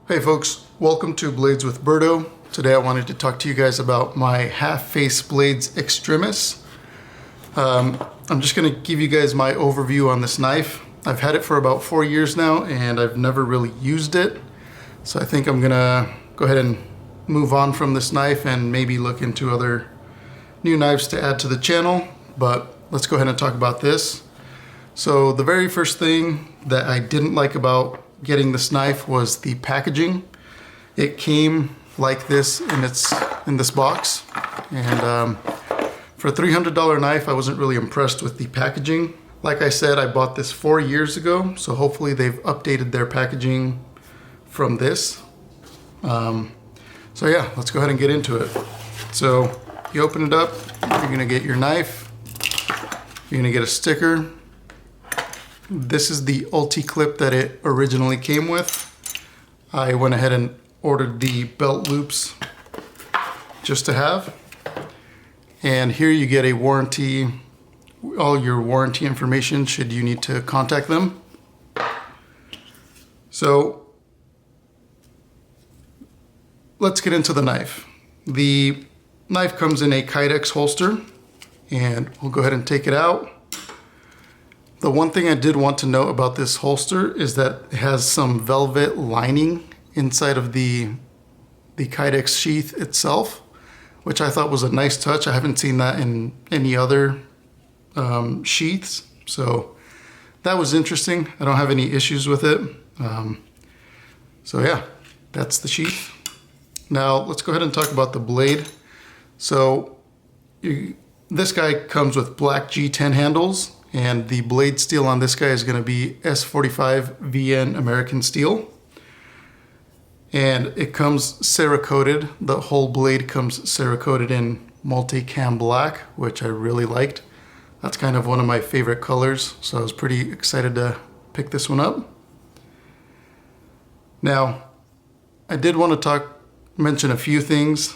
Hey folks, welcome to Blades with Berto. Today I wanted to talk to you guys about my half-face blades Extremis. I'm just going to give you guys my overview on this knife. I've had it for about 4 years now and I've never really used it. So I think I'm going to go ahead and move on from this knife and maybe look into other new knives to add to the channel. But let's go ahead and talk about this. So the very first thing that I didn't like about getting this knife was the packaging. It came like this in this box, and for a $300 knife I wasn't really impressed with the packaging. Like I said, I bought this 4 years ago, so hopefully they've updated their packaging from this. So yeah, let's go ahead and get into it. So you open it up, you're gonna get your knife, you're gonna get a sticker. This is the Ulti clip that it originally came with. I went ahead and ordered the belt loops just to have. And here you get a warranty, all your warranty information should you need to contact them. So let's get into the knife. The knife comes in a Kydex holster, and we'll go ahead and take it out. The one thing I did want to note about this holster is that it has some velvet lining inside of the Kydex sheath itself, which I thought was a nice touch. I haven't seen that in any other sheaths, so that was interesting. I don't have any issues with it. So yeah, that's the sheath. Now let's go ahead and talk about the blade. So this guy comes with black G10 handles, and the blade steel on this guy is going to be S45 VN American steel. And it comes cerakoted. The whole blade comes cerakoted in multicam black, which I really liked. That's kind of one of my favorite colors, so I was pretty excited to pick this one up. Now, I did want to mention a few things,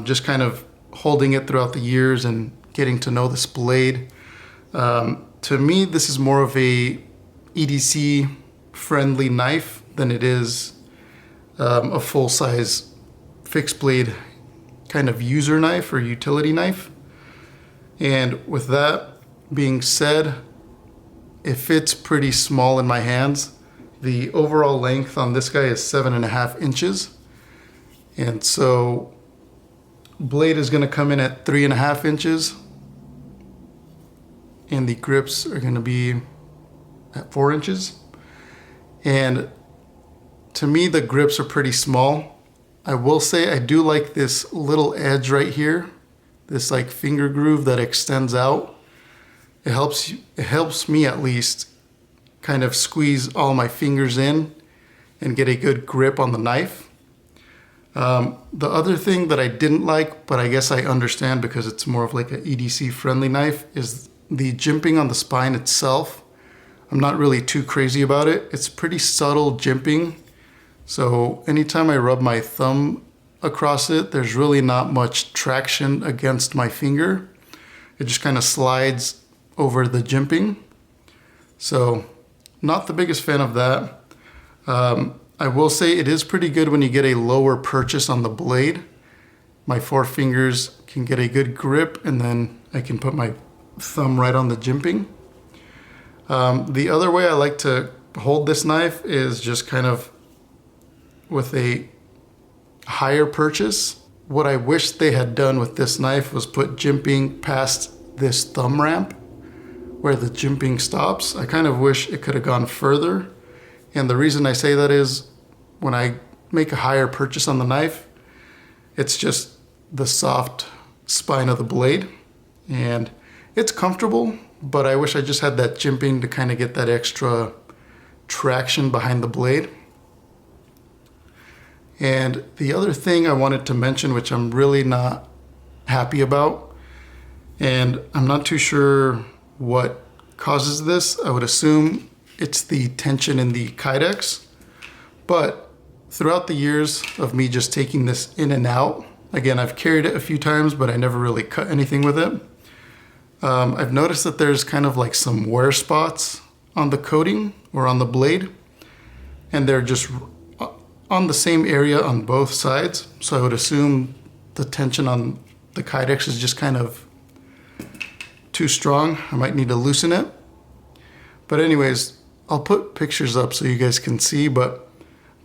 just kind of holding it throughout the years and getting to know this blade. To me, this is more of a EDC friendly knife than it is a full-size fixed blade kind of user knife or utility knife. And with that being said, it fits pretty small in my hands. The overall length on this guy is 7.5 inches. And so blade is going to come in at 3.5 inches. And the grips are going to be at 4 inches. And to me, the grips are pretty small. I will say I do like this little edge right here, this like finger groove that extends out. It helps me at least kind of squeeze all my fingers in and get a good grip on the knife. The other thing that I didn't like, but I guess I understand because it's more of like an EDC friendly knife, is the jimping on the spine itself. I'm not really too crazy about it. It's pretty subtle jimping. So anytime I rub my thumb across it, there's really not much traction against my finger. It just kind of slides over the jimping. So not the biggest fan of that. I will say it is pretty good when you get a lower purchase on the blade. My 4 fingers can get a good grip, and then I can put my thumb right on the jimping. The other way I like to hold this knife is just kind of with a higher purchase. What I wish they had done with this knife was put jimping past this thumb ramp where the jimping stops. I kind of wish it could have gone further. And the reason I say that is when I make a higher purchase on the knife, it's just the soft spine of the blade. And it's comfortable, but I wish I just had that jimping to kind of get that extra traction behind the blade. And the other thing I wanted to mention, which I'm really not happy about, and I'm not too sure what causes this. I would assume it's the tension in the Kydex. But throughout the years of me just taking this in and out, again, I've carried it a few times, but I never really cut anything with it. I've noticed that there's kind of like some wear spots on the coating or on the blade, and they're just on the same area on both sides. So I would assume the tension on the Kydex is just kind of too strong. I might need to loosen it. But anyways, I'll put pictures up so you guys can see, but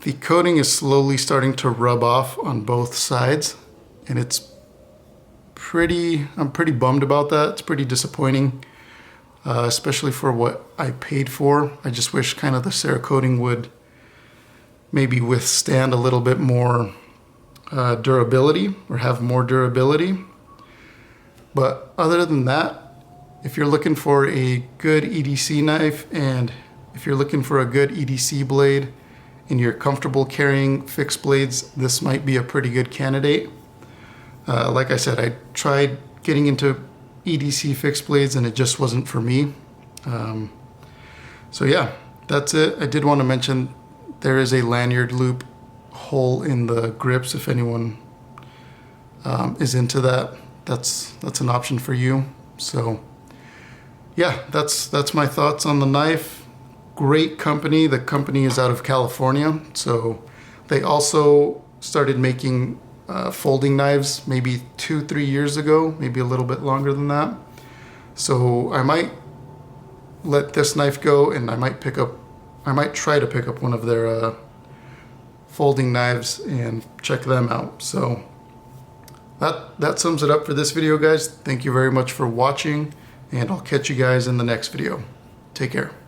the coating is slowly starting to rub off on both sides, and I'm pretty bummed about that. It's pretty disappointing, especially for what I paid for. I just wish kind of the cerakoting would maybe withstand a little bit more durability, or have more durability. But other than that, if you're looking for a good EDC knife, and if you're looking for a good EDC blade and you're comfortable carrying fixed blades, this might be a pretty good candidate. Like I said, I tried getting into EDC fixed blades and it just wasn't for me. So yeah, that's it. I did want to mention there is a lanyard loop hole in the grips if anyone is into that. That's an option for you. So yeah, that's my thoughts on the knife. Great company. The company is out of California, so they also started making folding knives maybe 2-3 years ago, maybe a little bit longer than that. So I might let this knife go, and I might try to pick up one of their folding knives and check them out. So that sums it up for this video, guys. Thank you very much for watching, and I'll catch you guys in the next video. Take care.